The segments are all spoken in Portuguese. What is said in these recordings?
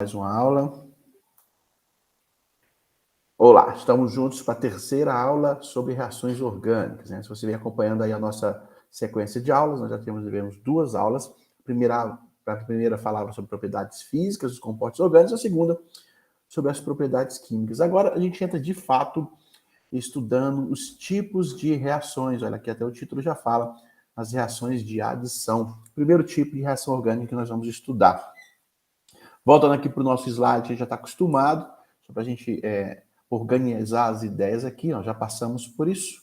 Mais uma aula. Olá, estamos juntos para a terceira aula sobre reações orgânicas, né? Se você vem acompanhando aí a nossa sequência de aulas, nós já tivemos duas aulas. A primeira falava sobre propriedades físicas dos compostos orgânicos, a segunda sobre as propriedades químicas. Agora a gente entra de fato estudando os tipos de reações. Olha, aqui até o título já fala, as reações de adição. O primeiro tipo de reação orgânica que nós vamos estudar. Voltando aqui para o nosso slide, a gente já está acostumado, só para a gente organizar as ideias aqui, ó, já passamos por isso,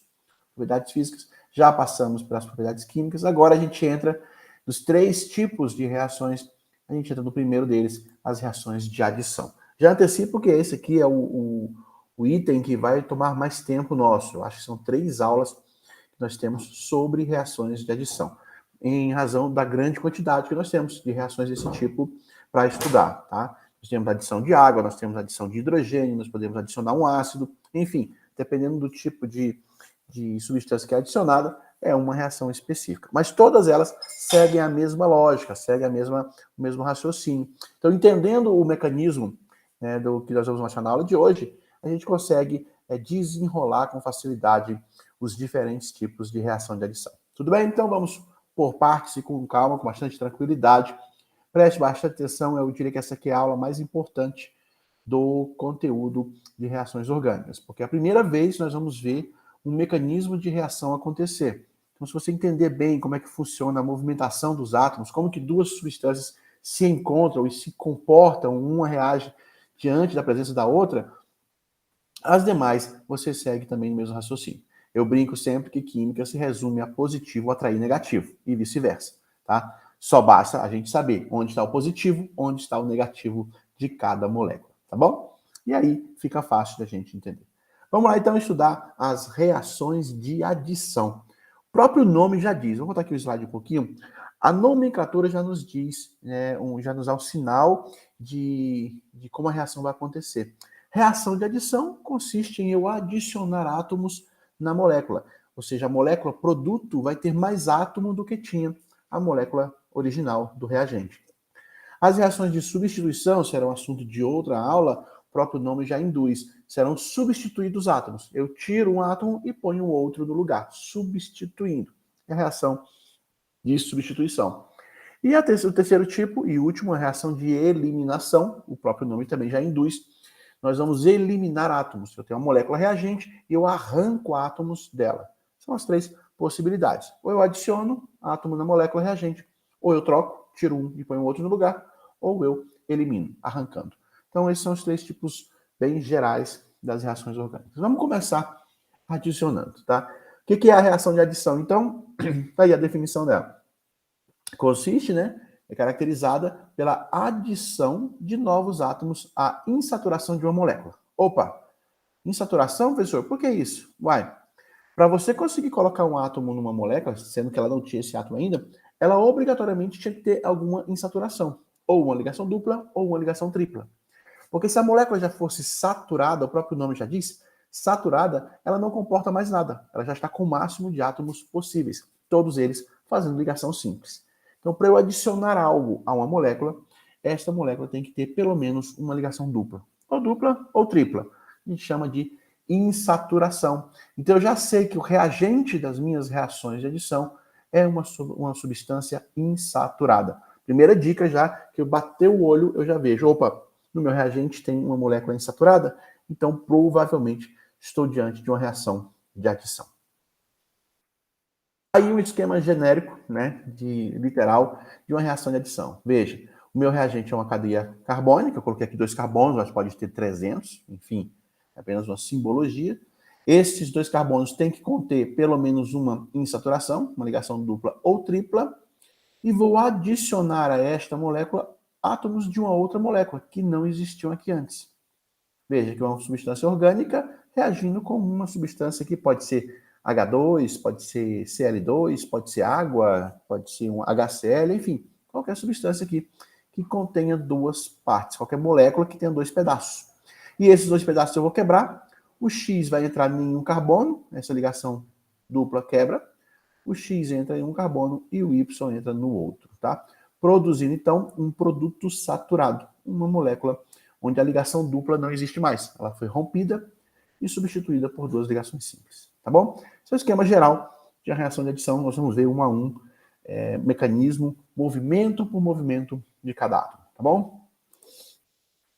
propriedades físicas, já passamos pelas propriedades químicas, agora a gente entra nos três tipos de reações, a gente entra no primeiro deles, as reações de adição. Já antecipo que esse aqui é o item que vai tomar mais tempo nosso, eu acho que são 3 aulas que nós temos sobre reações de adição, em razão da grande quantidade que nós temos de reações desse tipo para estudar, tá? Nós temos a adição de água, nós temos a adição de hidrogênio, nós podemos adicionar um ácido, enfim, dependendo do tipo de substância que é adicionada, é uma reação específica. Mas todas elas seguem a mesma lógica, seguem o mesmo raciocínio. Então, entendendo o mecanismo, né, do que nós vamos mostrar na aula de hoje, a gente consegue desenrolar com facilidade os diferentes tipos de reação de adição. Tudo bem? Então, vamos por partes e com calma, com bastante tranquilidade. Preste bastante atenção, eu diria que essa aqui é a aula mais importante do conteúdo de reações orgânicas, porque é a primeira vez nós vamos ver um mecanismo de reação acontecer. Então, se você entender bem como é que funciona a movimentação dos átomos, como que duas substâncias se encontram e se comportam, uma reage diante da presença da outra, as demais você segue também no mesmo raciocínio. Eu brinco sempre que química se resume a positivo atrair negativo e vice-versa, tá? Só basta a gente saber onde está o positivo, onde está o negativo de cada molécula, tá bom? E aí fica fácil da gente entender. Vamos lá então estudar as reações de adição. O próprio nome já diz, vou botar aqui o slide um pouquinho, a nomenclatura já nos diz, já nos dá o sinal de como a reação vai acontecer. Reação de adição consiste em eu adicionar átomos na molécula, ou seja, a molécula produto vai ter mais átomo do que tinha a molécula original do reagente. As reações de substituição serão assunto de outra aula, o próprio nome já induz, serão substituídos átomos. Eu tiro um átomo e ponho outro no lugar, substituindo. É a reação de substituição. E o terceiro tipo e último, a reação de eliminação, o próprio nome também já induz, nós vamos eliminar átomos. Eu tenho uma molécula reagente e eu arranco átomos dela. São as 3 possibilidades. Ou eu adiciono átomo na molécula reagente, ou eu troco, tiro um e ponho outro no lugar, ou eu elimino, arrancando. Então, esses são os 3 tipos bem gerais das reações orgânicas. Vamos começar adicionando, tá? O que é a reação de adição? Então, tá aí a definição dela. Consiste, é caracterizada pela adição de novos átomos à insaturação de uma molécula. Opa, insaturação, professor? Por que isso? Uai, para você conseguir colocar um átomo numa molécula, sendo que ela não tinha esse átomo ainda, ela obrigatoriamente tinha que ter alguma insaturação, ou uma ligação dupla, ou uma ligação tripla. Porque se a molécula já fosse saturada, o próprio nome já diz, saturada, ela não comporta mais nada. Ela já está com o máximo de átomos possíveis, todos eles fazendo ligação simples. Então, para eu adicionar algo a uma molécula, esta molécula tem que ter pelo menos uma ligação dupla ou tripla. A gente chama de insaturação. Então, eu já sei que o reagente das minhas reações de adição é uma substância insaturada. Primeira dica já, que eu bater o olho, eu já vejo, opa, no meu reagente tem uma molécula insaturada, então provavelmente estou diante de uma reação de adição. Aí um esquema genérico, literal, de uma reação de adição. Veja, o meu reagente é uma cadeia carbônica, eu coloquei aqui 2 carbonos, mas pode ter 300, enfim, é apenas uma simbologia. Esses 2 carbonos têm que conter pelo menos uma insaturação, uma ligação dupla ou tripla, e vou adicionar a esta molécula átomos de uma outra molécula que não existiam aqui antes. Veja que é uma substância orgânica reagindo com uma substância que pode ser H2, pode ser Cl2, pode ser água, pode ser um HCl, enfim, qualquer substância aqui que contenha 2 partes, qualquer molécula que tenha 2 pedaços. E esses 2 pedaços eu vou quebrar, o X vai entrar em um carbono, essa ligação dupla quebra, o X entra em um carbono e o Y entra no outro, tá? produzindo, então, um produto saturado, uma molécula onde a ligação dupla não existe mais. Ela foi rompida e substituída por duas ligações simples, tá bom? Esse é o esquema geral de reação de adição. Nós vamos ver um a um, mecanismo, movimento por movimento de cada átomo, tá bom?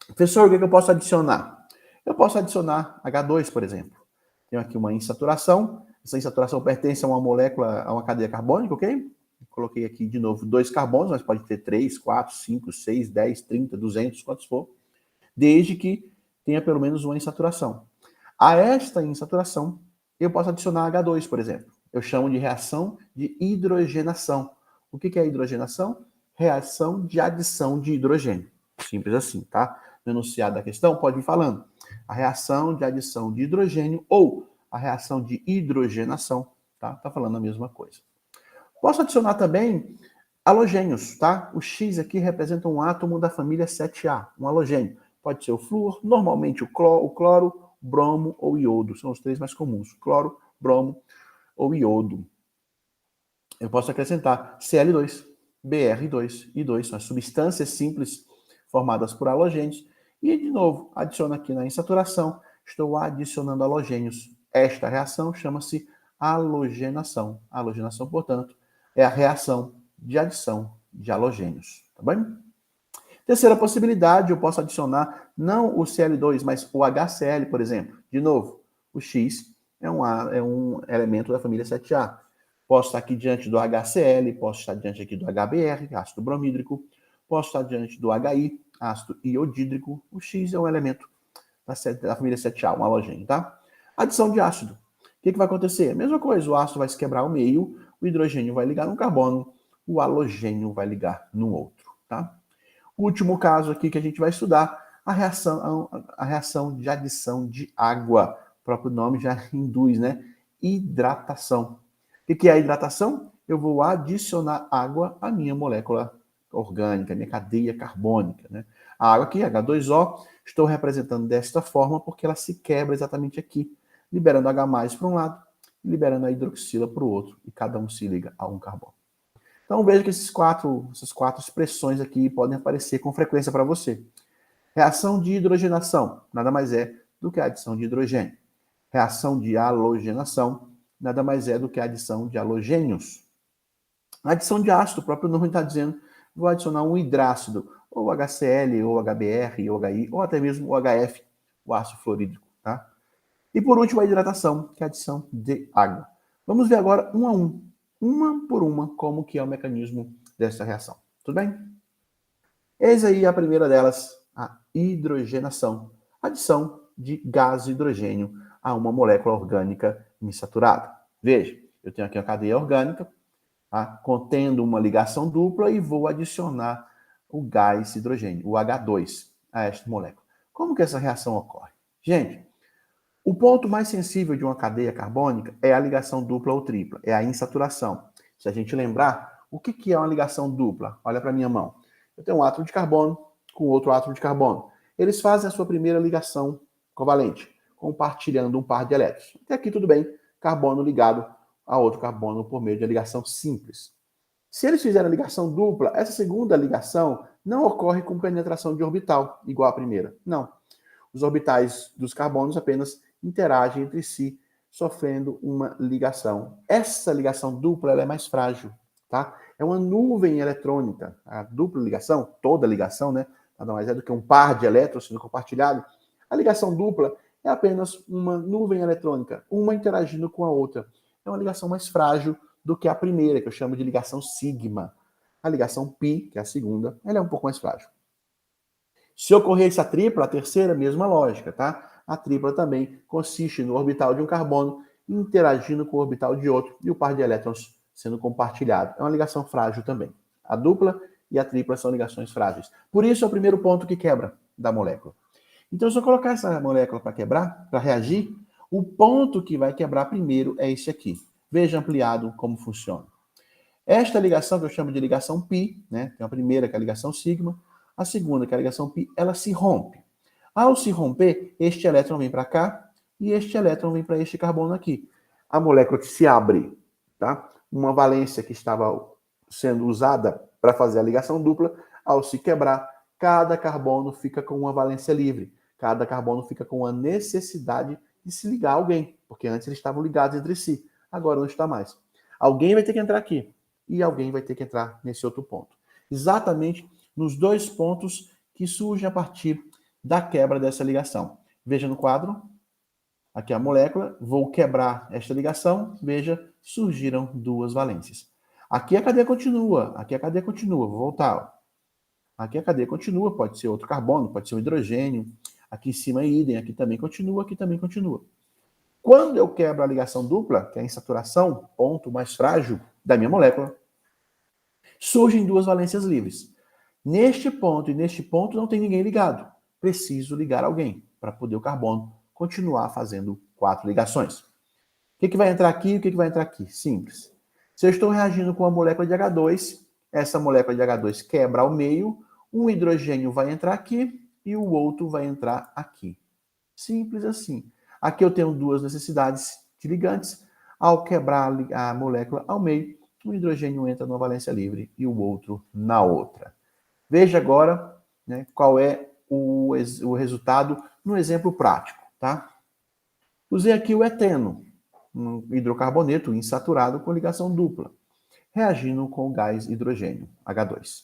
Professor, o que eu posso adicionar? Eu posso adicionar H2, por exemplo. Tenho aqui uma insaturação. Essa insaturação pertence a uma molécula, a uma cadeia carbônica, ok? Coloquei aqui de novo 2 carbonos, mas pode ter 3, 4, 5, 6, 10, 30, 200, quantos for, desde que tenha pelo menos uma insaturação. A esta insaturação, eu posso adicionar H2, por exemplo. Eu chamo de reação de hidrogenação. O que é hidrogenação? Reação de adição de hidrogênio. Simples assim, tá? No enunciado da questão, pode ir falando. A reação de adição de hidrogênio ou a reação de hidrogenação, tá? Tá falando a mesma coisa. Posso adicionar também halogênios, tá? O X aqui representa um átomo da família 7A, um halogênio. Pode ser o flúor, normalmente o cloro, bromo ou iodo. São os três mais comuns. Cloro, bromo ou iodo. Eu posso acrescentar Cl2, Br2, I2. São as substâncias simples formadas por halogênios. E, de novo, adiciono aqui na insaturação. Estou adicionando halogênios. Esta reação chama-se halogenação. A halogenação, portanto, é a reação de adição de halogênios. Tá bem? Terceira possibilidade, eu posso adicionar não o Cl2, mas o HCl, por exemplo. De novo, o X é um elemento da família 7A. Posso estar aqui diante do HCl, posso estar diante aqui do HBr, ácido bromídrico, posso estar diante do HI, ácido iodídrico. O X é um elemento da família 7A, um halogênio, tá? Adição de ácido. O que vai acontecer? A mesma coisa, o ácido vai se quebrar ao meio, o hidrogênio vai ligar num carbono, o halogênio vai ligar no outro, tá? O último caso aqui que a gente vai estudar, a reação de adição de água. O próprio nome já induz, né? Hidratação. O que é a hidratação? Eu vou adicionar água à minha molécula orgânica, à minha cadeia carbônica, né? A água aqui, H2O, estou representando desta forma porque ela se quebra exatamente aqui, liberando H+ para um lado e liberando a hidroxila para o outro, e cada um se liga a um carbono. Então veja que essas quatro expressões aqui podem aparecer com frequência para você. Reação de hidrogenação, nada mais é do que a adição de hidrogênio. Reação de halogenação, nada mais é do que a adição de halogênios. A adição de ácido, o próprio nome está dizendo, vou adicionar um hidrácido, ou HCl, ou HBr, ou HI, ou até mesmo o HF, o ácido fluorídrico, tá? E por último, a hidratação, que é a adição de água. Vamos ver agora um a um, uma por uma, como que é o mecanismo dessa reação. Tudo bem? Eis aí a primeira delas, a hidrogenação. Adição de gás hidrogênio a uma molécula orgânica insaturada. Veja, eu tenho aqui uma cadeia orgânica, tá, contendo uma ligação dupla e vou adicionar o gás hidrogênio, o H2, a esta molécula. Como que essa reação ocorre? Gente, o ponto mais sensível de uma cadeia carbônica é a ligação dupla ou tripla, é a insaturação. Se a gente lembrar, o que é uma ligação dupla? Olha para a minha mão. Eu tenho um átomo de carbono com outro átomo de carbono. Eles fazem a sua primeira ligação covalente, compartilhando um par de elétrons. Até aqui tudo bem, carbono ligado a outro carbono por meio de ligação simples. Se eles fizerem a ligação dupla, essa segunda ligação não ocorre com penetração de orbital, igual à primeira. Não. Os orbitais dos carbonos apenas interagem entre si, sofrendo uma ligação. Essa ligação dupla ela é mais frágil, tá? É uma nuvem eletrônica. A dupla ligação, toda ligação, né? Nada mais é do que um par de elétrons sendo compartilhado. A ligação dupla é apenas uma nuvem eletrônica, uma interagindo com a outra. É uma ligação mais frágil do que a primeira, que eu chamo de ligação sigma. A ligação pi, que é a segunda, ela é um pouco mais frágil. Se ocorresse a tripla, a terceira, mesma lógica, tá? A tripla também consiste no orbital de um carbono interagindo com o orbital de outro e o par de elétrons sendo compartilhado. É uma ligação frágil também. A dupla e a tripla são ligações frágeis. Por isso é o primeiro ponto que quebra da molécula. Então, se eu colocar essa molécula para quebrar, para reagir, o ponto que vai quebrar primeiro é esse aqui. Veja ampliado como funciona. Esta ligação, que eu chamo de ligação π, né? Tem a primeira, que é a ligação sigma, a segunda, que é a ligação π, ela se rompe. Ao se romper, este elétron vem para cá e este elétron vem para este carbono aqui. A molécula que se abre, tá? Uma valência que estava sendo usada Para fazer a ligação dupla, ao se quebrar, cada carbono fica com uma valência livre. Cada carbono fica com a necessidade de se ligar a alguém, porque antes eles estavam ligados entre si, agora não está mais. Alguém vai ter que entrar aqui e alguém vai ter que entrar nesse outro ponto. Exatamente nos dois pontos que surgem a partir da quebra dessa ligação. Veja no quadro, aqui a molécula, vou quebrar esta ligação, veja, surgiram duas valências. Aqui a cadeia continua, vou voltar. Ó. Aqui a cadeia continua, pode ser outro carbono, pode ser um hidrogênio, aqui em cima é idem, aqui também continua, aqui também continua. Quando eu quebro a ligação dupla, que é a insaturação, ponto mais frágil da minha molécula, surgem duas valências livres. Neste ponto e neste ponto não tem ninguém ligado. Preciso ligar alguém para poder o carbono continuar fazendo 4 ligações. O que vai entrar aqui e o que vai entrar aqui? Simples. Se eu estou reagindo com a molécula de H2, essa molécula de H2 quebra ao meio, um hidrogênio vai entrar aqui e o outro vai entrar aqui. Simples assim. Aqui eu tenho duas necessidades de ligantes. Ao quebrar a molécula ao meio, um hidrogênio entra numa valência livre e o outro na outra. Veja agora, né, qual é o resultado no exemplo prático. Tá? Usei aqui o eteno, um hidrocarboneto insaturado com ligação dupla, reagindo com o gás hidrogênio, H2.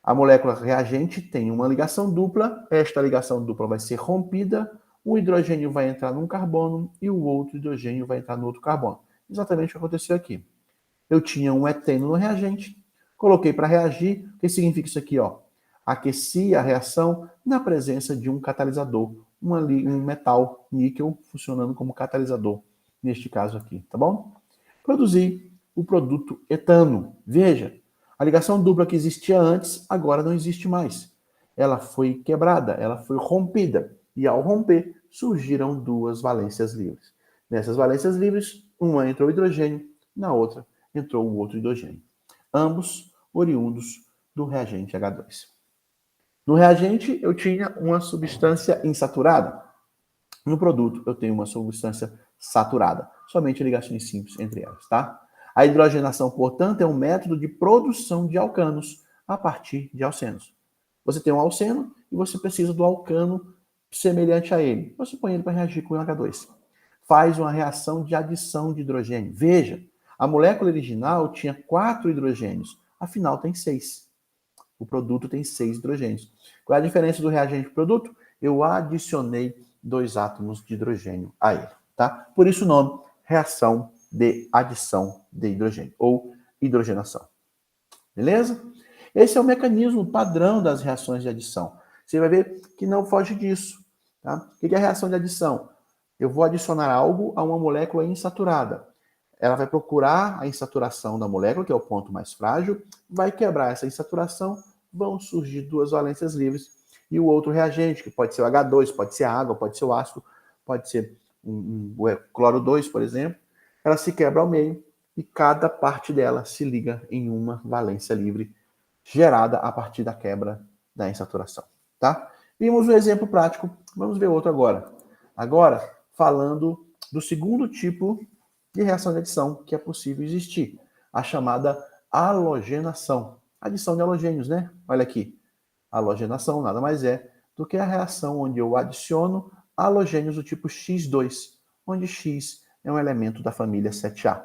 A molécula reagente tem uma ligação dupla, esta ligação dupla vai ser rompida, um hidrogênio vai entrar num carbono e o outro hidrogênio vai entrar no outro carbono. Exatamente o que aconteceu aqui. Eu tinha um eteno no reagente, coloquei para reagir. O que significa isso aqui? Ó? Aqueci a reação na presença de um catalisador, um metal níquel funcionando como catalisador, neste caso aqui, tá bom? Produzi o produto etano. Veja, a ligação dupla que existia antes, agora não existe mais. Ela foi quebrada, ela foi rompida. E ao romper, surgiram duas valências livres. Nessas valências livres, uma entrou o hidrogênio, na outra entrou o outro hidrogênio. Ambos oriundos do reagente H2. No reagente, eu tinha uma substância insaturada. No produto, eu tenho uma substância saturada. Somente ligações simples entre elas, tá? A hidrogenação, portanto, é um método de produção de alcanos a partir de alcenos. Você tem um alceno e você precisa do alcano semelhante a ele. Você põe ele para reagir com o H2. Faz uma reação de adição de hidrogênio. Veja, a molécula original tinha 4 hidrogênios, afinal tem 6. O produto tem 6 hidrogênios. Qual é a diferença do reagente para o produto? Eu adicionei 2 átomos de hidrogênio a ele. Tá? Por isso o nome, reação de adição de hidrogênio, ou hidrogenação. Beleza? Esse é o mecanismo padrão das reações de adição. Você vai ver que não foge disso. Tá? O que é a reação de adição? Eu vou adicionar algo a uma molécula insaturada. Ela vai procurar a insaturação da molécula, que é o ponto mais frágil, vai quebrar essa insaturação, vão surgir duas valências livres e o outro reagente, que pode ser o H2, pode ser a água, pode ser o ácido, pode ser o cloro 2, por exemplo, ela se quebra ao meio e cada parte dela se liga em uma valência livre gerada a partir da quebra da insaturação. Tá? Vimos um exemplo prático, vamos ver outro agora. Agora, falando do segundo tipo de reação de adição que é possível existir, a chamada halogenação. Adição de halogênios, né? Olha aqui. Halogenação nada mais é do que a reação onde eu adiciono halogênios do tipo X2, onde X é um elemento da família 7A.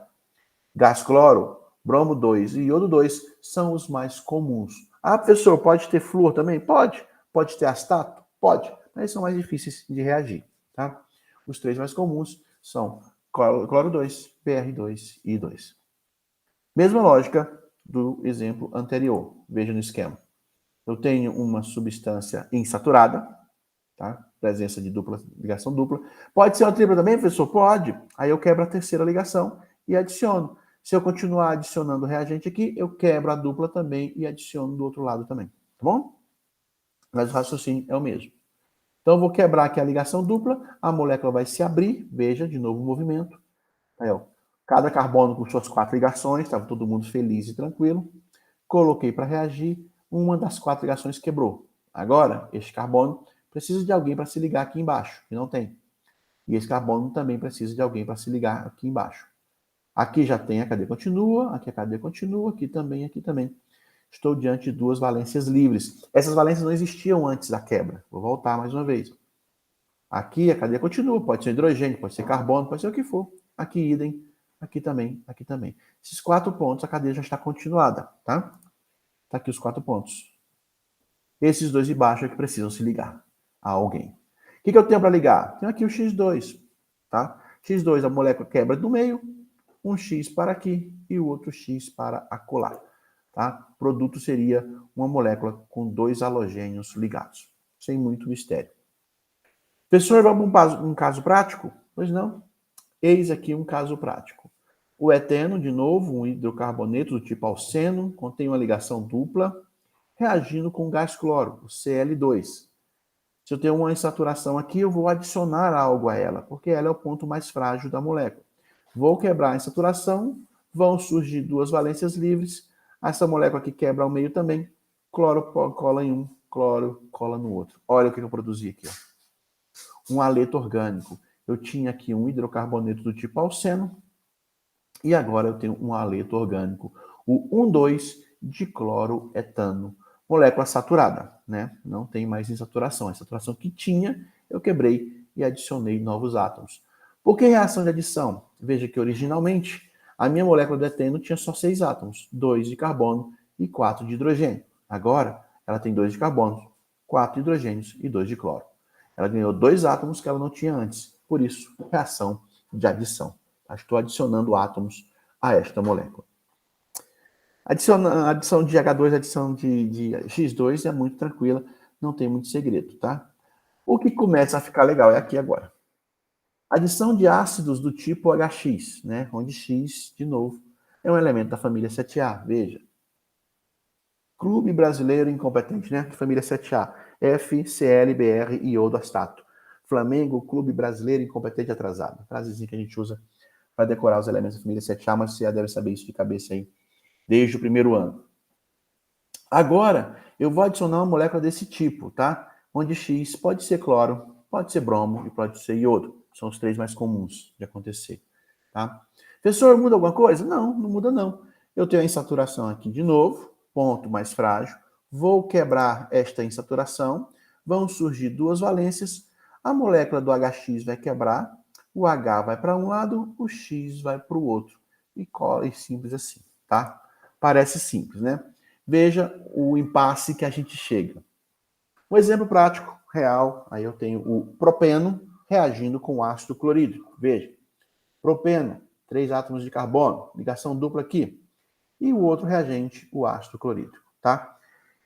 Gás cloro, bromo 2 e iodo 2 são os mais comuns. Ah, professor, pode ter flúor também? Pode. Pode ter astato? Pode. Mas são mais difíceis de reagir. Tá? Os 3 mais comuns são cloro 2, BR2 e I2. Mesma lógica do exemplo anterior. Veja no esquema. Eu tenho uma substância insaturada, tá? Presença de ligação dupla. Pode ser uma tripla também, professor? Pode. Aí eu quebro a terceira ligação e adiciono. Se eu continuar adicionando reagente aqui, eu quebro a dupla também e adiciono do outro lado também. Tá bom? Mas o raciocínio é o mesmo. Então eu vou quebrar aqui a ligação dupla, a molécula vai se abrir, veja, de novo o movimento. Aí, ó, cada carbono com suas 4 ligações, estava todo mundo feliz e tranquilo. Coloquei para reagir, uma das 4 ligações quebrou. Agora, este carbono precisa de alguém para se ligar aqui embaixo, que não tem. E esse carbono também precisa de alguém para se ligar aqui embaixo. Aqui já tem a cadeia continua, aqui a cadeia continua, aqui também, aqui também. Estou diante de duas valências livres. Essas valências não existiam antes da quebra. Vou voltar mais uma vez. Aqui a cadeia continua, pode ser hidrogênio, pode ser carbono, pode ser o que for. Aqui idem, aqui também, aqui também. Esses 4 pontos, a cadeia já está continuada, tá? Tá aqui os 4 pontos. Esses dois de baixo é que precisam se ligar a alguém. O que eu tenho para ligar? Tenho aqui o X2, tá? X2, a molécula quebra do meio, um X para aqui e o outro X para acolá, tá? O produto seria uma molécula com 2 halogênios ligados, sem muito mistério. Professor, vamos um caso prático? Pois não. Eis aqui um caso prático. O eteno, de novo, um hidrocarboneto do tipo alceno, contém uma ligação dupla, reagindo com o gás cloro, o Cl2. Se eu tenho uma insaturação aqui, eu vou adicionar algo a ela, porque ela é o ponto mais frágil da molécula. Vou quebrar a insaturação, vão surgir 2 valências livres, essa molécula aqui quebra ao meio também, cloro cola em um, cloro cola no outro. Olha o que eu produzi aqui, ó. Um aleto orgânico. Eu tinha aqui um hidrocarboneto do tipo alceno, e agora eu tenho um aleto orgânico, o 1,2-dicloroetano, molécula saturada, né? Não tem mais insaturação. A insaturação que tinha, eu quebrei e adicionei novos átomos. Por que reação de adição? Veja que originalmente a minha molécula de eteno tinha só 6 átomos, 2 de carbono e 4 de hidrogênio. Agora, ela tem 2 de carbono, 4 hidrogênios e 2 de cloro. Ela ganhou 2 átomos que ela não tinha antes. Por isso, reação de adição. Estou adicionando átomos a esta molécula. Adição de H2, adição de X2 é muito tranquila, não tem muito segredo, tá? O que começa a ficar legal é aqui agora. Adição de ácidos do tipo HX, né? Onde X, de novo, é um elemento da família 7A. Veja. Clube Brasileiro Incompetente, né? Família 7A. F, Cl, Br e iodoastato. Flamengo, Clube Brasileiro Incompetente Atrasado. Frasezinha que a gente usa para decorar os elementos da família 7A, mas você já deve saber isso de cabeça aí, desde o primeiro ano. Agora, eu vou adicionar uma molécula desse tipo, tá? Onde X pode ser cloro, pode ser bromo e pode ser iodo. São os 3 mais comuns de acontecer, tá? Professor, muda alguma coisa? Não, não muda não. Eu tenho a insaturação aqui de novo, ponto mais frágil. Vou quebrar esta insaturação, vão surgir 2 valências, a molécula do HX vai quebrar, o H vai para um lado, o X vai para o outro. E simples assim, tá? Parece simples, né? Veja o impasse que a gente chega. Um exemplo prático, real, aí eu tenho o propeno reagindo com o ácido clorídrico. Veja, propeno, 3 átomos de carbono, ligação dupla aqui. E o outro reagente, o ácido clorídrico, tá?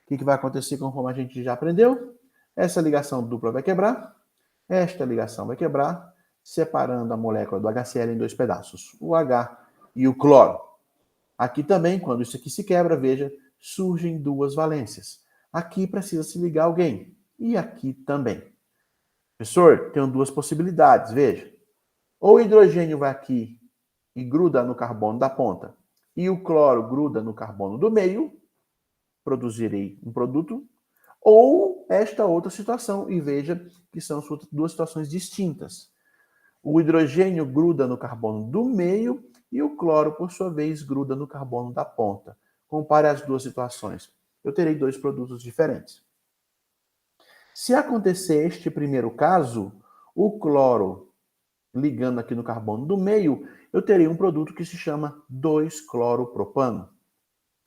O que vai acontecer conforme a gente já aprendeu? Essa ligação dupla vai quebrar, esta ligação vai quebrar, separando a molécula do HCl em 2 pedaços, o H e o cloro. Aqui também, quando isso aqui se quebra, veja, surgem 2 valências. Aqui precisa se ligar alguém. E aqui também. Professor, tenho 2 possibilidades, veja. Ou o hidrogênio vai aqui e gruda no carbono da ponta, e o cloro gruda no carbono do meio, produzirei um produto, ou esta outra situação, e veja que são 2 situações distintas. O hidrogênio gruda no carbono do meio e o cloro, por sua vez, gruda no carbono da ponta. Compare as 2 situações. Eu terei 2 produtos diferentes. Se acontecer este primeiro caso, o cloro ligando aqui no carbono do meio, eu terei um produto que se chama 2-cloropropano.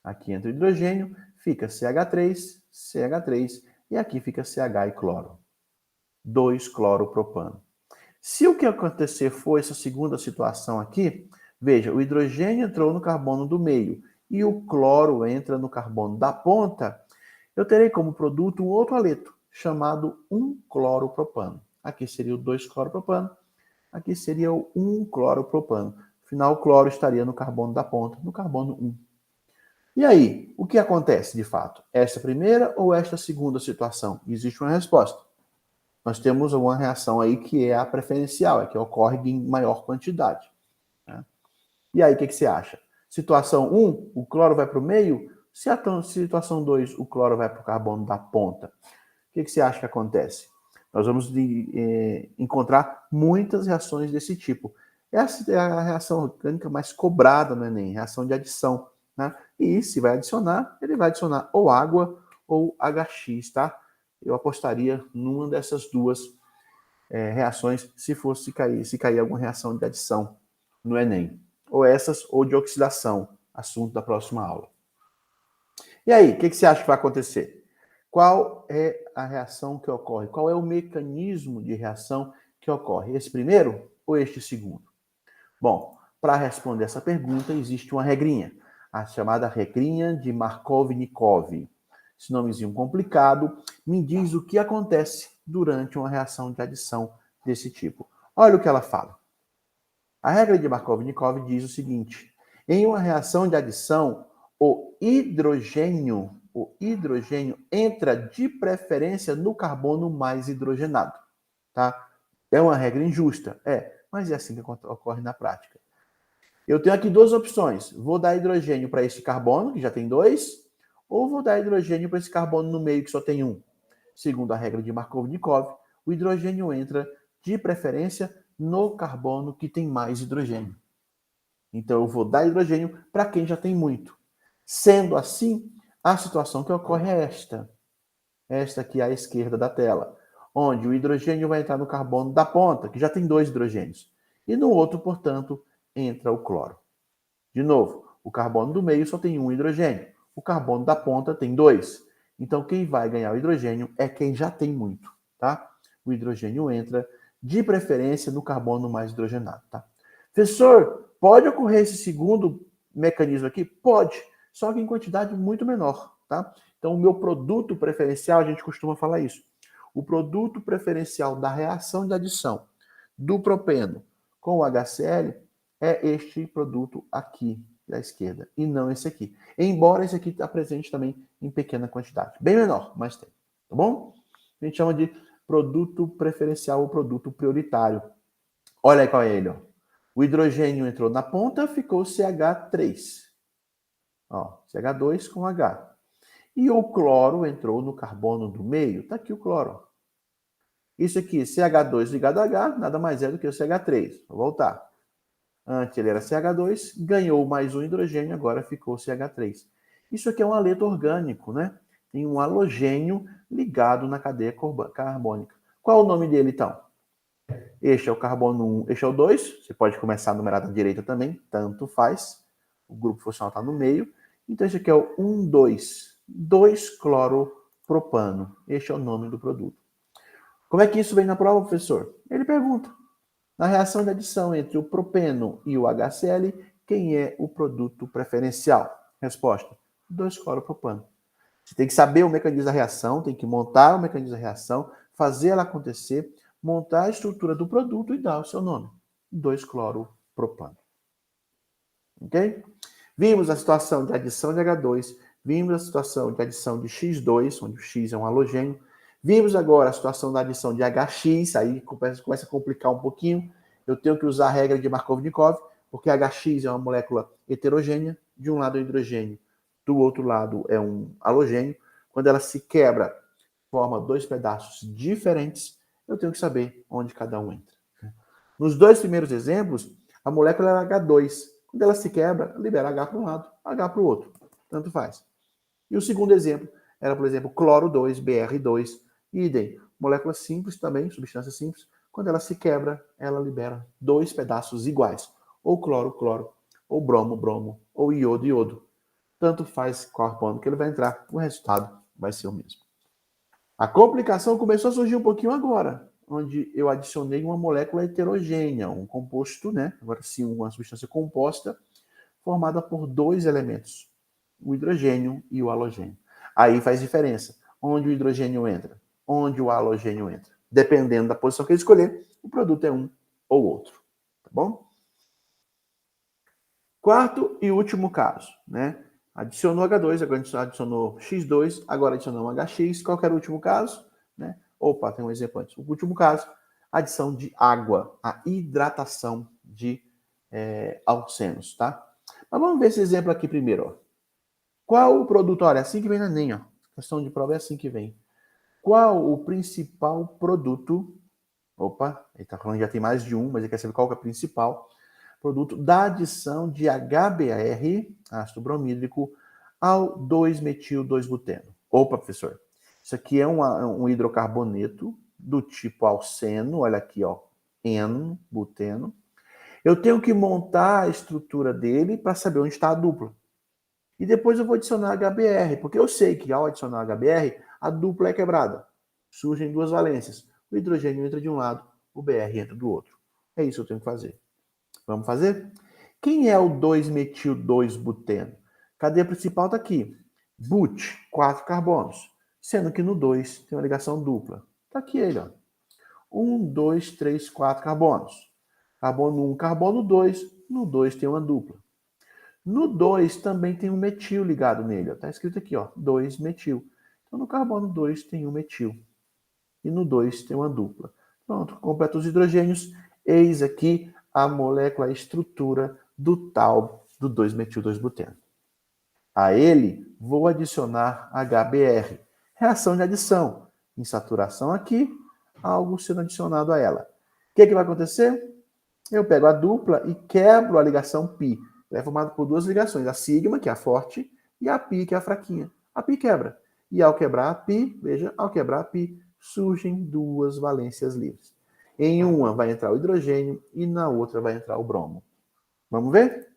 Aqui entra o hidrogênio, fica CH3, CH3, e aqui fica CH e cloro. 2-cloropropano. Se o que acontecer for essa segunda situação aqui, veja, o hidrogênio entrou no carbono do meio e o cloro entra no carbono da ponta, eu terei como produto um outro aleto, chamado 1-cloropropano. Aqui seria o 2-cloropropano, aqui seria o 1-cloropropano. Afinal, o cloro estaria no carbono da ponta, no carbono 1. E aí, o que acontece de fato? Esta primeira ou esta segunda situação? Existe uma resposta. Nós temos uma reação aí que é a preferencial, é que ocorre em maior quantidade. Né? E aí, o que você acha? Situação 1, o cloro vai para o meio. Situação 2, o cloro vai para o carbono da ponta. O que você acha que acontece? Nós vamos encontrar muitas reações desse tipo. Essa é a reação orgânica mais cobrada no Enem, reação de adição. né? E se vai adicionar, ele vai adicionar ou água ou HX, tá? Eu apostaria numa dessas duas reações se cair alguma reação de adição no Enem. Ou essas ou de oxidação, assunto da próxima aula. E aí, o que você acha que vai acontecer? Qual é a reação que ocorre? Qual é o mecanismo de reação que ocorre? Esse primeiro ou este segundo? Bom, para responder essa pergunta, existe uma regrinha, a chamada regrinha de Markov-Nikov. Esse nomezinho complicado me diz o que acontece durante uma reação de adição desse tipo. Olha o que ela fala. A regra de Markov-Nikov diz o seguinte: em uma reação de adição, o hidrogênio entra de preferência no carbono mais hidrogenado, tá? É uma regra injusta, mas é assim que ocorre na prática. Eu tenho aqui duas opções. Vou dar hidrogênio para esse carbono, que já tem dois, ou vou dar hidrogênio para esse carbono no meio, que só tem um. Segundo a regra de Markov-Nikov, o hidrogênio entra de preferência no carbono que tem mais hidrogênio. Então, eu vou dar hidrogênio para quem já tem muito. Sendo assim, a situação que ocorre é esta. Esta aqui à esquerda da tela. Onde o hidrogênio vai entrar no carbono da ponta, que já tem dois hidrogênios. E no outro, portanto, entra o cloro. De novo, o carbono do meio só tem um hidrogênio. O carbono da ponta tem dois. Então, quem vai ganhar o hidrogênio é quem já tem muito, tá? O hidrogênio entra, de preferência, no carbono mais hidrogenado, tá? Professor, pode ocorrer esse segundo mecanismo aqui? Pode, só que em quantidade muito menor, tá? Então, o meu produto preferencial, a gente costuma falar isso. O produto preferencial da reação de adição do propeno com o HCl é este produto aqui da esquerda, e não esse aqui. Embora esse aqui está presente também em pequena quantidade. Bem menor, mas tem. Tá bom? A gente chama de produto preferencial ou produto prioritário. Olha aí qual é ele. Ó. O hidrogênio entrou na ponta, ficou CH3. Ó, CH2 com H. E o cloro entrou no carbono do meio. Está aqui o cloro. Isso aqui, CH2 ligado a H, nada mais é do que o CH3. Vou voltar. Antes ele era CH2, ganhou mais um hidrogênio, agora ficou CH3. Isso aqui é um aleto orgânico, né? Tem um halogênio ligado na cadeia carbônica. Qual o nome dele, então? Este é o carbono 1, este é o 2. Você pode começar a numerar da direita também, tanto faz. O grupo funcional está no meio. Então, esse aqui é o 1, 2. 2-cloropropano. Este é o nome do produto. Como é que isso vem na prova, professor? Ele pergunta. Na reação de adição entre o propeno e o HCl, quem é o produto preferencial? Resposta: 2-cloropropano. Você tem que saber o mecanismo da reação, tem que montar o mecanismo da reação, fazer ela acontecer, montar a estrutura do produto e dar o seu nome. 2-cloropropano. Ok? Vimos a situação de adição de H2, vimos a situação de adição de X2, onde o X é um halogênio. Vimos agora a situação da adição de HX, aí começa a complicar um pouquinho. Eu tenho que usar a regra de Markov-Nikov, porque HX é uma molécula heterogênea. De um lado é um hidrogênio, do outro lado é um halogênio. Quando ela se quebra, forma dois pedaços diferentes. Eu tenho que saber onde cada um entra. Nos dois primeiros exemplos, a molécula era H2. Quando ela se quebra, libera H para um lado, H para o outro. Tanto faz. E o segundo exemplo era, por exemplo, cloro 2, Br2, idem. Molécula simples também, substância simples. Quando ela se quebra, ela libera dois pedaços iguais. Ou cloro, cloro, ou bromo, bromo, ou iodo, iodo. Tanto faz qual carbono que ele vai entrar, o resultado vai ser o mesmo. A complicação começou a surgir um pouquinho agora, onde eu adicionei uma molécula heterogênea, um composto, né? Agora sim, uma substância composta, formada por dois elementos, o hidrogênio e o halogênio. Aí faz diferença. Onde o hidrogênio entra, onde o halogênio entra. Dependendo da posição que ele escolher, o produto é um ou outro. Tá bom? Quarto e último caso, né? Adicionou H2, agora adicionou X2, agora adicionou um HX. Qual que era o último caso? Né? Opa, tem um exemplo antes. O último caso, adição de água, a hidratação de alcenos, tá? Mas vamos ver esse exemplo aqui primeiro, ó. Qual o produto? Olha, assim que vem na ENEM, ó. Questão de prova é assim que vem. Qual o principal produto? Opa, ele está falando que já tem mais de um, mas ele quer saber qual que é o principal. Produto da adição de HBr, ácido bromídrico, ao 2-metil-2-buteno. Opa, professor, isso aqui é um hidrocarboneto do tipo alceno, olha aqui, ó, N-buteno. Eu tenho que montar a estrutura dele para saber onde está a dupla. E depois eu vou adicionar HBr, porque eu sei que ao adicionar HBr, a dupla é quebrada. Surgem duas valências. O hidrogênio entra de um lado, o Br entra do outro. É isso que eu tenho que fazer. Vamos fazer? Quem é o 2-metil-2-buteno? Cadeia principal está aqui. But, 4 carbonos. Sendo que no 2 tem uma ligação dupla. Está aqui ele, ó. 1, 2, 3, 4 carbonos. Carbono 1, carbono 2. No 2 tem uma dupla. No 2 também tem um metil ligado nele. Está escrito aqui, ó, 2-metil. Então no carbono 2 tem um metil. E no 2 tem uma dupla. Pronto, completa os hidrogênios. Eis aqui a molécula, a estrutura do tal do 2-metil-2-buteno. A ele vou adicionar HBr. Reação de adição. Insaturação aqui, algo sendo adicionado a ela. O que vai acontecer? Eu pego a dupla e quebro a ligação π. Ela é formada por duas ligações, a sigma, que é a forte, e a π, que é a fraquinha. A π quebra. E ao quebrar a π, veja, ao quebrar a π, surgem duas valências livres. Em uma vai entrar o hidrogênio e na outra vai entrar o bromo. Vamos ver?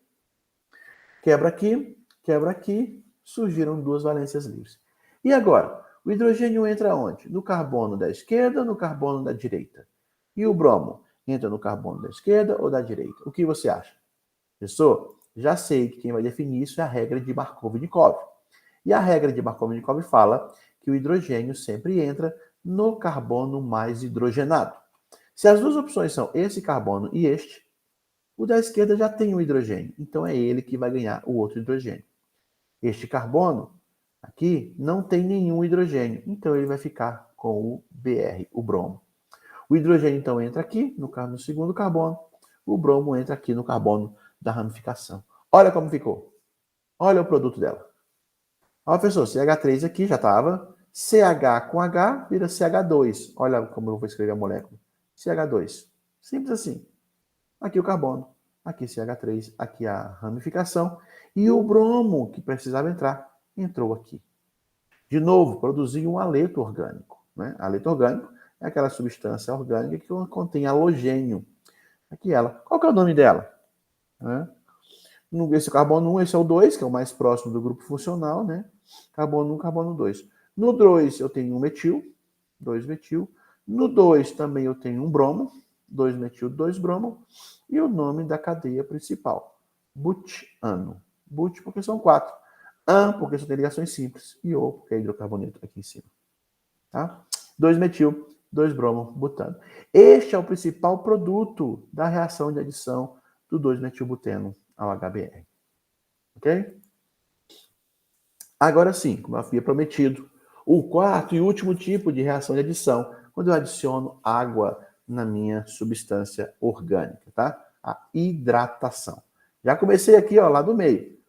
Quebra aqui, surgiram duas valências livres. E agora? O hidrogênio entra onde? No carbono da esquerda ou no carbono da direita? E o bromo? Entra no carbono da esquerda ou da direita? O que você acha? Professor, já sei que quem vai definir isso é a regra de Markov-Nikov. E a regra de Markov-Nikov fala que o hidrogênio sempre entra no carbono mais hidrogenado. Se as duas opções são esse carbono e este, o da esquerda já tem um hidrogênio, então é ele que vai ganhar o outro hidrogênio. Este carbono aqui não tem nenhum hidrogênio, então ele vai ficar com o Br, o bromo. O hidrogênio então entra aqui no segundo carbono, o bromo entra aqui no carbono da ramificação. Olha como ficou. Olha o produto dela. Ó, professor, CH3 aqui já estava. CH com H vira CH2. Olha como eu vou escrever a molécula. CH2. Simples assim. Aqui o carbono. Aqui CH3. Aqui a ramificação. E o bromo, que precisava entrar, entrou aqui. De novo, produziu um haleto orgânico. Né? Haleto orgânico é aquela substância orgânica que contém halogênio. Aqui ela. Qual que é o nome dela? Esse carbono 1, esse é o 2, que é o mais próximo do grupo funcional, né? Carbono 1, carbono 2. No 2 eu tenho um metil, 2-metil. No 2 também eu tenho um bromo, 2-metil, 2-bromo. E o nome da cadeia principal, butano. But porque são 4. An porque só tem ligações simples. E O porque é hidrocarboneto aqui em cima. Tá? 2-metil, 2-bromo, butano. Este é o principal produto da reação de adição do 2-metilbuteno ao HBr. Ok? Agora sim, como eu havia prometido, o quarto e último tipo de reação de adição, quando eu adiciono água na minha substância orgânica, tá? A hidratação. Já comecei aqui, ó, lá do meio.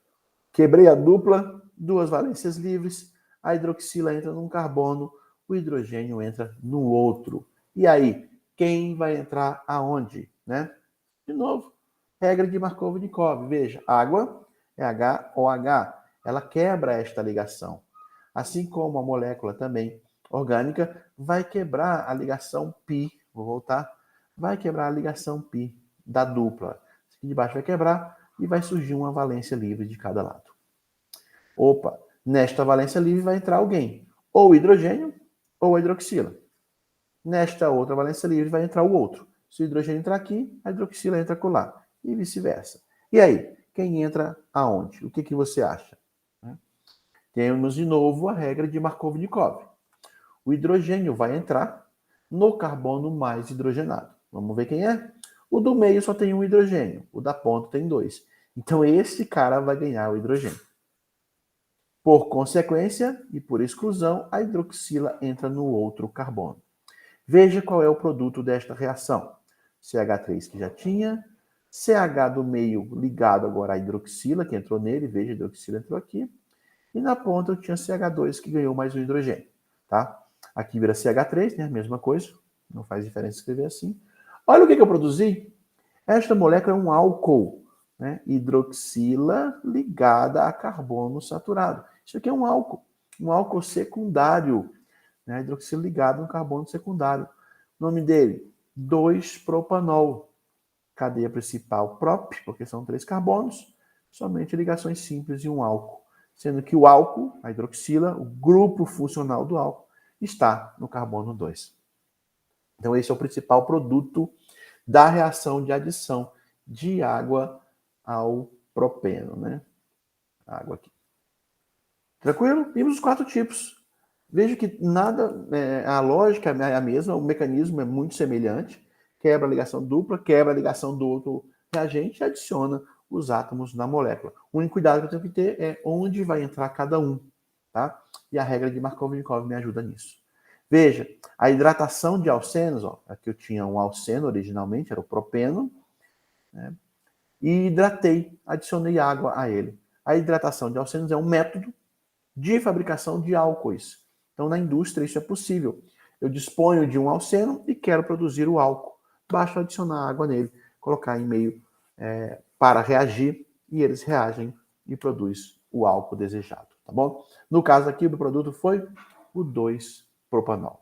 Quebrei a dupla, duas valências livres, a hidroxila entra num carbono, o hidrogênio entra no outro. E aí, quem vai entrar aonde, né? De novo, regra de Markov-Nikov. Veja, água é HOH. Ela quebra esta ligação. Assim como a molécula também orgânica vai quebrar a ligação π. Vou voltar. Vai quebrar a ligação π da dupla. Aqui de baixo vai quebrar e vai surgir uma valência livre de cada lado. Opa, nesta valência livre vai entrar alguém. Ou o hidrogênio ou a hidroxila. Nesta outra valência livre vai entrar o outro. Se o hidrogênio entrar aqui, a hidroxila entra acolá. E vice-versa. E aí, quem entra aonde? O que você acha? Temos de novo a regra de Markov-Nikov. O hidrogênio vai entrar no carbono mais hidrogenado. Vamos ver quem é? O do meio só tem um hidrogênio. O da ponta tem 2. Então esse cara vai ganhar o hidrogênio. Por consequência e por exclusão, a hidroxila entra no outro carbono. Veja qual é o produto desta reação. CH3 que já tinha, CH do meio ligado agora à hidroxila, que entrou nele, veja, a hidroxila entrou aqui. E na ponta eu tinha CH2 que ganhou mais um hidrogênio. Tá? Aqui vira CH3, né? A mesma coisa, não faz diferença escrever assim. Olha o que eu produzi. Esta molécula é um álcool, né? Hidroxila ligada a carbono saturado. Isso aqui é um álcool secundário, né? Hidroxila ligado a um carbono secundário. O nome dele, 2-propanol. Cadeia principal prop, porque são 3 carbonos, somente ligações simples e um álcool. Sendo que o álcool, a hidroxila, o grupo funcional do álcool, está no carbono 2. Então, esse é o principal produto da reação de adição de água ao propeno, né? Água aqui. Tranquilo? Vimos os 4 tipos. Vejo que nada, a lógica é a mesma, o mecanismo é muito semelhante. Quebra a ligação dupla, quebra a ligação do outro reagente e adiciona os átomos na molécula. O único cuidado que eu tenho que ter é onde vai entrar cada um, tá? E a regra de Markov-Nikov me ajuda nisso. Veja, a hidratação de alcenos, ó, aqui eu tinha um alceno originalmente, era o propeno, né? E hidratei, adicionei água a ele. A hidratação de alcenos é um método de fabricação de álcoois. Então, na indústria, isso é possível. Eu disponho de um alceno e quero produzir o álcool. Basta adicionar água nele, colocar em meio para reagir, e eles reagem e produz o álcool desejado, tá bom? No caso aqui, o produto foi o 2-propanol.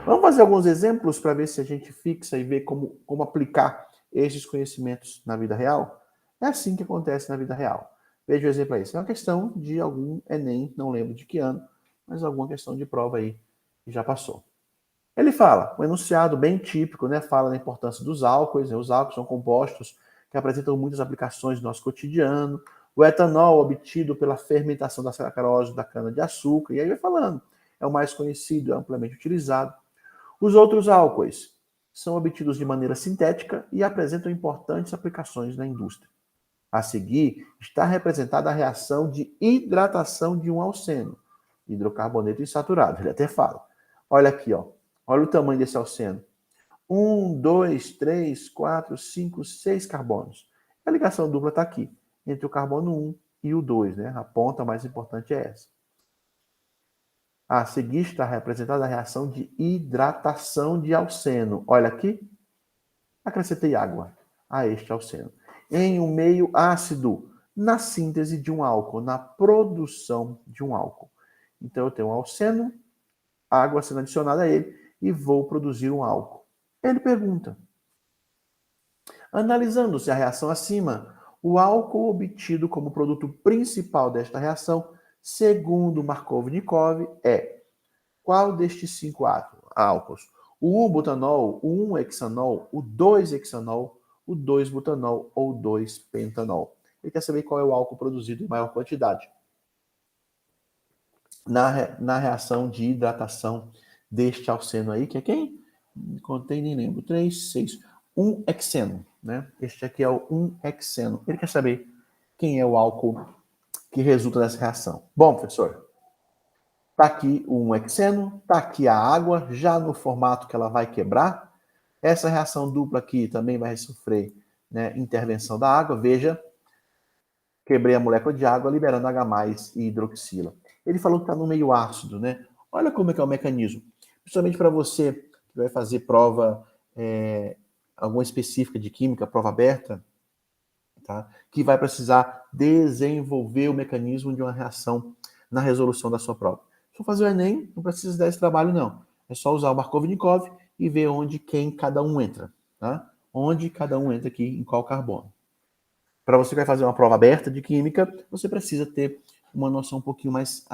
Vamos fazer alguns exemplos para ver se a gente fixa e vê como aplicar esses conhecimentos na vida real? É assim que acontece na vida real. Veja o exemplo aí. Isso é uma questão de algum Enem, não lembro de que ano, mas alguma questão de prova aí que já passou. Ele fala, um enunciado bem típico, né? Fala da importância dos álcoois, né? Os álcoois são compostos que apresentam muitas aplicações no nosso cotidiano. O etanol, obtido pela fermentação da sacarose da cana-de-açúcar, e aí vai falando, é o mais conhecido, é amplamente utilizado. Os outros álcoois são obtidos de maneira sintética e apresentam importantes aplicações na indústria. A seguir, está representada a reação de hidratação de um alceno, hidrocarboneto insaturado. Ele até fala. Olha aqui, ó. Olha o tamanho desse alceno. 1, 2, 3, 4, 5, 6 carbonos. A ligação dupla está aqui, entre o carbono 1 e o 2, né? A ponta mais importante é essa. A seguir está representada a reação de hidratação de alceno. Olha aqui, acrescentei água a este alceno. Em um meio ácido, na síntese de um álcool, na produção de um álcool. Então eu tenho um alceno, água sendo adicionada a ele e vou produzir um álcool. Ele pergunta, analisando-se a reação acima, o álcool obtido como produto principal desta reação, segundo Markov-Nikov, é qual destes 5 álcools? O 1-butanol, o 1-hexanol, o 2-hexanol, o 2-butanol ou 2-pentanol. Ele quer saber qual é o álcool produzido em maior quantidade na reação de hidratação deste alceno aí, que é quem? Contei, nem lembro. 3, 6. 1-hexeno, né? Este aqui é o 1-hexeno. Ele quer saber quem é o álcool que resulta dessa reação. Bom, professor, está aqui o 1-hexeno, está aqui a água, já no formato que ela vai quebrar. Essa reação dupla aqui também vai sofrer, né, intervenção da água. Veja, quebrei a molécula de água, liberando H+, e hidroxila. Ele falou que está no meio ácido, né? Olha como é que é o mecanismo. Principalmente para você que vai fazer prova, alguma específica de química, prova aberta, tá? Que vai precisar desenvolver o mecanismo de uma reação na resolução da sua prova. Se for fazer o Enem, não precisa dar esse trabalho, não. É só usar o Markov-Nikov e ver onde cada um entra, tá? Onde cada um entra aqui, em qual carbono. Para você que vai fazer uma prova aberta de química, você precisa ter uma noção um pouquinho mais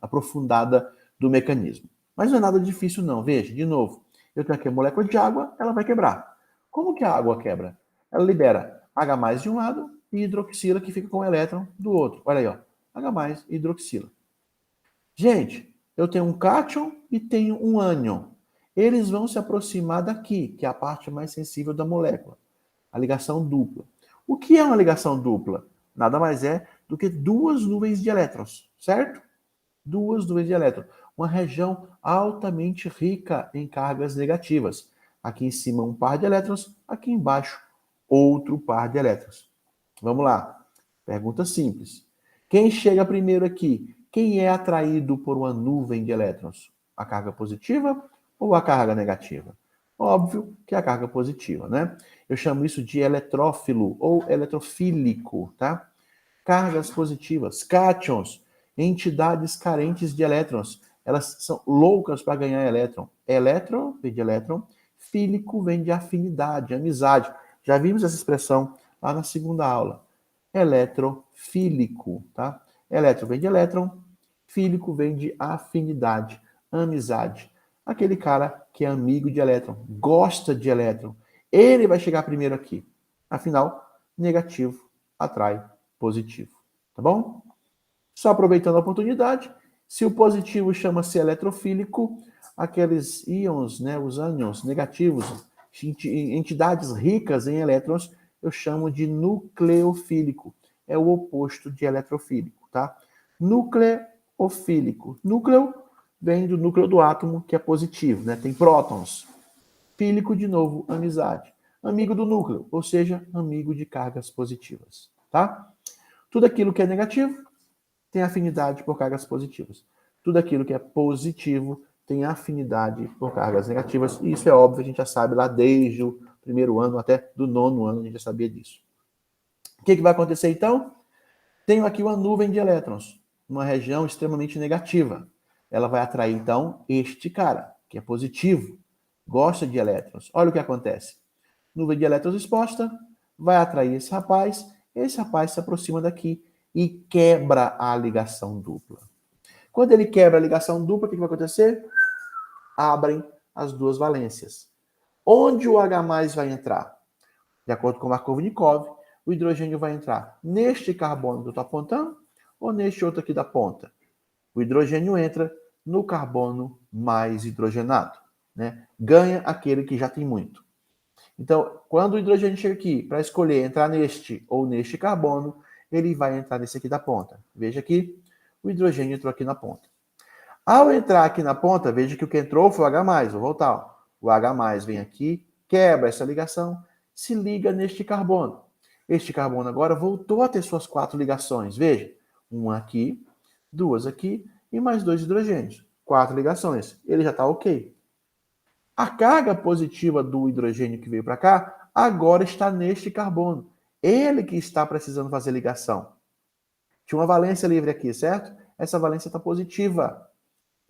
aprofundada do mecanismo. Mas não é nada difícil, não. Veja, de novo, eu tenho aqui a molécula de água, ela vai quebrar. Como que a água quebra? Ela libera H+ de um lado e hidroxila, que fica com o elétron do outro. Olha aí, ó. H+ e hidroxila. Gente, eu tenho um cátion e tenho um ânion. Eles vão se aproximar daqui, que é a parte mais sensível da molécula, a ligação dupla. O que é uma ligação dupla? Nada mais é do que 2 nuvens de elétrons, certo? 2 nuvens de elétrons. Uma região altamente rica em cargas negativas. Aqui em cima um par de elétrons, aqui embaixo outro par de elétrons. Vamos lá. Pergunta simples. Quem chega primeiro aqui? Quem é atraído por uma nuvem de elétrons? A carga positiva ou a carga negativa? Óbvio que é a carga positiva, né? Eu chamo isso de eletrófilo ou eletrofílico, tá? Cargas positivas, cátions, entidades carentes de elétrons. Elas são loucas para ganhar elétron. Elétron vem de elétron, fílico vem de afinidade, amizade. Já vimos essa expressão lá na segunda aula. Eletrofílico, tá? Elétron vem de elétron, fílico vem de afinidade, amizade. Aquele cara que é amigo de elétron, gosta de elétron, ele vai chegar primeiro aqui. Afinal, negativo atrai positivo, tá bom? Só aproveitando a oportunidade, se o positivo chama-se eletrofílico, aqueles íons, né, os ânions negativos, entidades ricas em elétrons, eu chamo de nucleofílico. É o oposto de eletrofílico, tá? Nucleofílico. Núcleo vem do núcleo do átomo, que é positivo, né? Tem prótons. Fílico, de novo, amizade. Amigo do núcleo, ou seja, amigo de cargas positivas, tá? Tudo aquilo que é negativo tem afinidade por cargas positivas. Tudo aquilo que é positivo tem afinidade por cargas negativas. E isso é óbvio, a gente já sabe lá desde o primeiro ano até do nono ano, a gente já sabia disso. O que vai acontecer então? Tenho aqui uma nuvem de elétrons, uma região extremamente negativa. Ela vai atrair então este cara, que é positivo, gosta de elétrons. Olha o que acontece. Nuvem de elétrons exposta, vai atrair esse rapaz se aproxima daqui e quebra a ligação dupla. Quando ele quebra a ligação dupla, o que vai acontecer? Abrem as duas valências. Onde o H+ vai entrar? De acordo com Markovnikov, o hidrogênio vai entrar neste carbono que eu estou apontando ou neste outro aqui da ponta? O hidrogênio entra no carbono mais hidrogenado, né? Ganha aquele que já tem muito. Então, quando o hidrogênio chega aqui para escolher entrar neste ou neste carbono, ele vai entrar nesse aqui da ponta. Veja aqui, o hidrogênio entrou aqui na ponta. Ao entrar aqui na ponta, veja que o que entrou foi o H+, vou voltar. O H+ vem aqui, quebra essa ligação, se liga neste carbono. Este carbono agora voltou a ter suas 4 ligações. Veja, uma aqui, 2 aqui e mais 2 hidrogênios. 4 ligações. Ele já está ok. A carga positiva do hidrogênio que veio para cá, agora está neste carbono. Ele que está precisando fazer ligação. Tinha uma valência livre aqui, certo? Essa valência está positiva.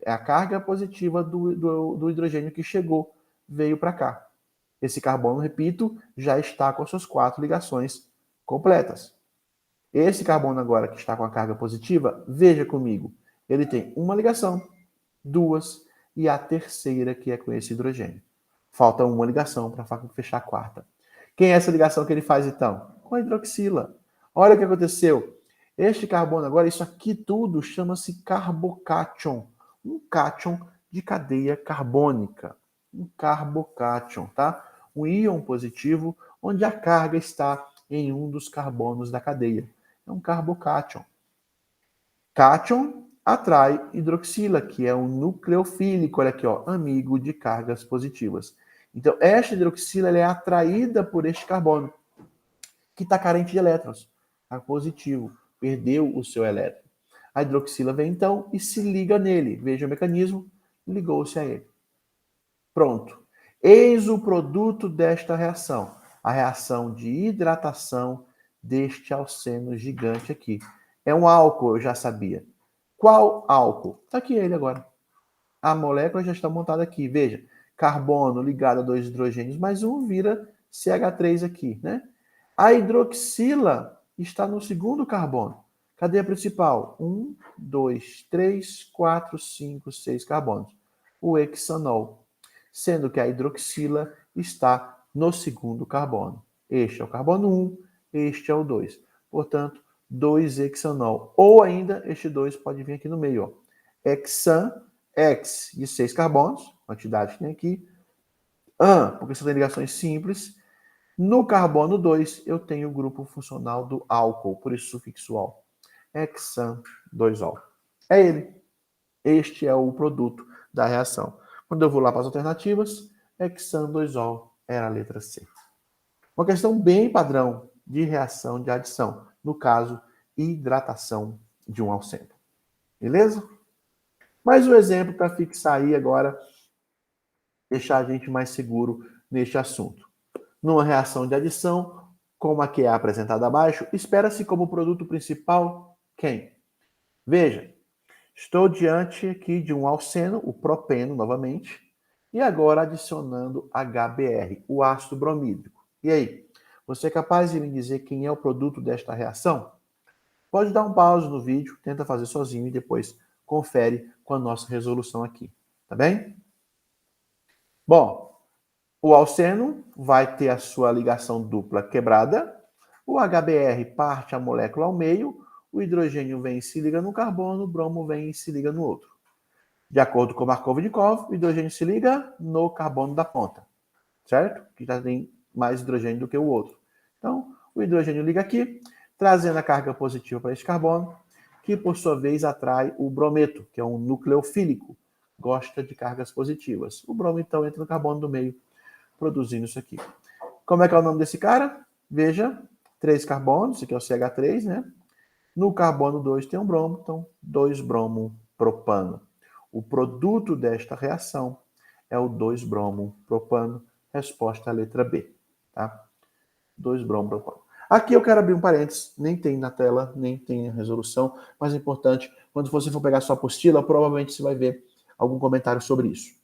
É a carga positiva do hidrogênio que chegou, veio para cá. Esse carbono, repito, já está com as suas 4 ligações completas. Esse carbono agora que está com a carga positiva, veja comigo, ele tem uma ligação, 2 e a terceira que é com esse hidrogênio. Falta uma ligação para fechar a quarta. Quem é essa ligação que ele faz então? Com a hidroxila. Olha o que aconteceu. Este carbono agora, isso aqui tudo chama-se carbocátion. Um cátion de cadeia carbônica. Um carbocátion, tá? Um íon positivo onde a carga está em um dos carbonos da cadeia. É um carbocátion. Cátion atrai hidroxila, que é um nucleofílico, olha aqui, ó, amigo de cargas positivas. Então, esta hidroxila ela é atraída por este carbono, que está carente de elétrons. Está positivo, perdeu o seu elétron. A hidroxila vem então e se liga nele. Veja o mecanismo, ligou-se a ele. Pronto. Eis o produto desta reação. A reação de hidratação deste alceno gigante aqui. É um álcool, eu já sabia. Qual álcool? Está aqui ele agora. A molécula já está montada aqui. Veja, carbono ligado a 2 hidrogênios, mais um vira CH3 aqui, né? A hidroxila está no segundo carbono. Cadeia principal? 1, 2, 3, 4, 5, 6 carbonos. O hexanol. Sendo que a hidroxila está no segundo carbono. Este é o carbono 1, este é o 2. Portanto, 2-hexanol. Ou ainda, este 2 pode vir aqui no meio. Ó. Hexan, X de 6 carbonos, quantidade que tem aqui. An, porque são ligações simples. No carbono 2, eu tenho o grupo funcional do álcool, por isso sufixo ol. Hexan 2-ol. É ele. Este é o produto da reação. Quando eu vou lá para as alternativas, hexan 2-ol era a letra C. Uma questão bem padrão de reação de adição. No caso, hidratação de um alceno. Beleza? Mais um exemplo para fixar aí agora deixar a gente mais seguro neste assunto. Numa reação de adição, como a que é apresentada abaixo, espera-se como produto principal quem? Veja, estou diante aqui de um alceno, o propeno novamente, e agora adicionando HBr, o ácido bromídrico. E aí, você é capaz de me dizer quem é o produto desta reação? Pode dar um pause no vídeo, tenta fazer sozinho e depois confere com a nossa resolução aqui, tá bem? Bom, o alceno vai ter a sua ligação dupla quebrada, o HBr parte a molécula ao meio, o hidrogênio vem e se liga no carbono, o bromo vem e se liga no outro. De acordo com Markov-Nikov, o hidrogênio se liga no carbono da ponta, certo? Que já tem mais hidrogênio do que o outro. Então, o hidrogênio liga aqui, trazendo a carga positiva para esse carbono, que por sua vez atrai o brometo, que é um nucleofílico, gosta de cargas positivas. O bromo então entra no carbono do meio, produzindo isso aqui. Como é que é o nome desse cara? Veja, 3 carbonos, esse aqui é o CH3, né? No carbono 2 tem um bromo, então 2-bromo-propano. O produto desta reação é o 2-bromo-propano, resposta à letra B, tá? 2-bromo-propano. Aqui eu quero abrir um parênteses, nem tem na tela, nem tem a resolução, mas é importante, quando você for pegar sua apostila, provavelmente você vai ver algum comentário sobre isso.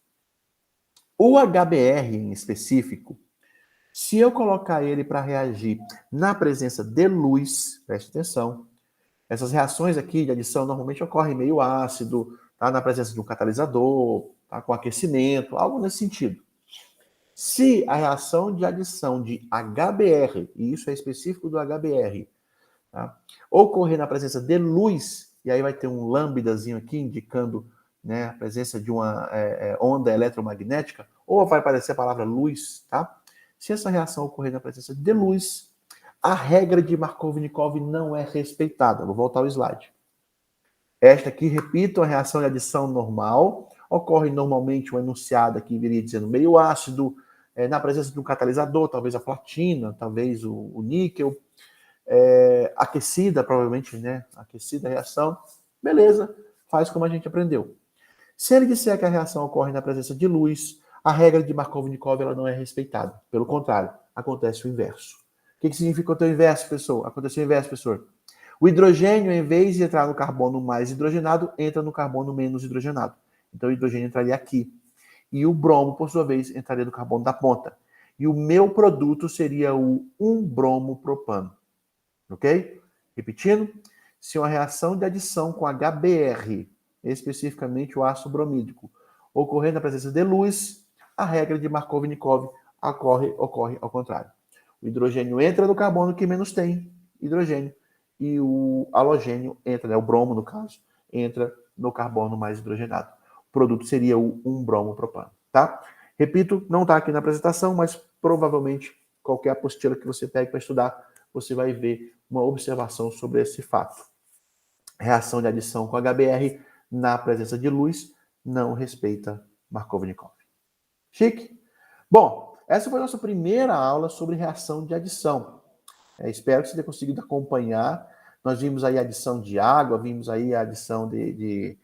O HBr em específico, se eu colocar ele para reagir na presença de luz, preste atenção, essas reações aqui de adição normalmente ocorrem meio ácido, tá? Na presença de um catalisador, tá? Com aquecimento, algo nesse sentido. Se a reação de adição de HBr, e isso é específico do HBr, tá? Ocorrer na presença de luz, e aí vai ter um lambdazinho aqui indicando, né, a presença de uma onda eletromagnética, ou vai aparecer a palavra luz, tá? Se essa reação ocorrer na presença de luz, a regra de Markov-Nikov não é respeitada. Vou voltar ao slide. Esta aqui, repito, a reação de adição normal. Ocorre normalmente um enunciado aqui, viria dizendo meio ácido, na presença de um catalisador, talvez a platina, talvez o níquel, aquecida, provavelmente, né? Aquecida a reação. Beleza, faz como a gente aprendeu. Se ele disser que a reação ocorre na presença de luz, a regra de Markov-Nikov ela não é respeitada. Pelo contrário, acontece o inverso. O que significa o inverso, professor? Aconteceu o inverso, professor. O hidrogênio, em vez de entrar no carbono mais hidrogenado, entra no carbono menos hidrogenado. Então, o hidrogênio entraria aqui. E o bromo, por sua vez, entraria no carbono da ponta. E o meu produto seria o 1-bromo-propano. Ok? Repetindo, se uma reação de adição com HBr, especificamente o ácido bromídico, ocorrer na presença de luz, a regra de Markov-Nikov ocorre ao contrário. O hidrogênio entra no carbono que menos tem hidrogênio e o halogênio entra, né, o bromo no caso, entra no carbono mais hidrogenado. O produto seria o 1-bromo-propano, tá? Repito, não está aqui na apresentação, mas provavelmente qualquer apostila que você pegue para estudar, você vai ver uma observação sobre esse fato. Reação de adição com HBr na presença de luz não respeita Markov-Nikov. Chique? Bom, essa foi a nossa primeira aula sobre reação de adição. Espero que você tenha conseguido acompanhar. Nós vimos aí a adição de água, vimos aí a adição de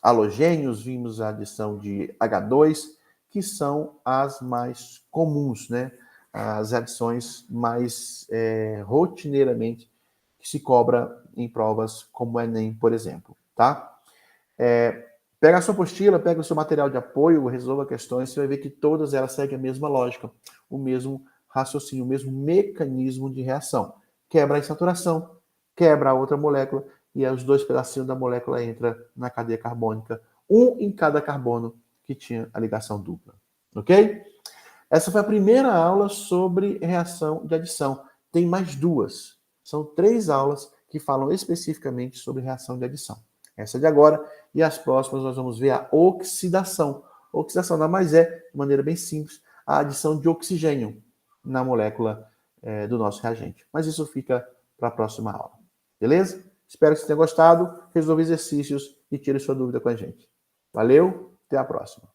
halogênios, vimos a adição de H2, que são as mais comuns, né? As adições mais rotineiramente que se cobra em provas como o Enem, por exemplo, tá? Pega a sua apostila, pega o seu material de apoio, resolva questões, você vai ver que todas elas seguem a mesma lógica, o mesmo raciocínio, o mesmo mecanismo de reação. Quebra a insaturação, quebra a outra molécula e os 2 pedacinhos da molécula entram na cadeia carbônica, um em cada carbono que tinha a ligação dupla. Ok? Essa foi a primeira aula sobre reação de adição. Tem mais 2. São 3 aulas que falam especificamente sobre reação de adição. Essa de agora e as próximas nós vamos ver a oxidação. Oxidação nada mais é, de maneira bem simples, a adição de oxigênio na molécula do nosso reagente. Mas isso fica para a próxima aula. Beleza? Espero que você tenha gostado, resolva exercícios e tire sua dúvida com a gente. Valeu, até a próxima.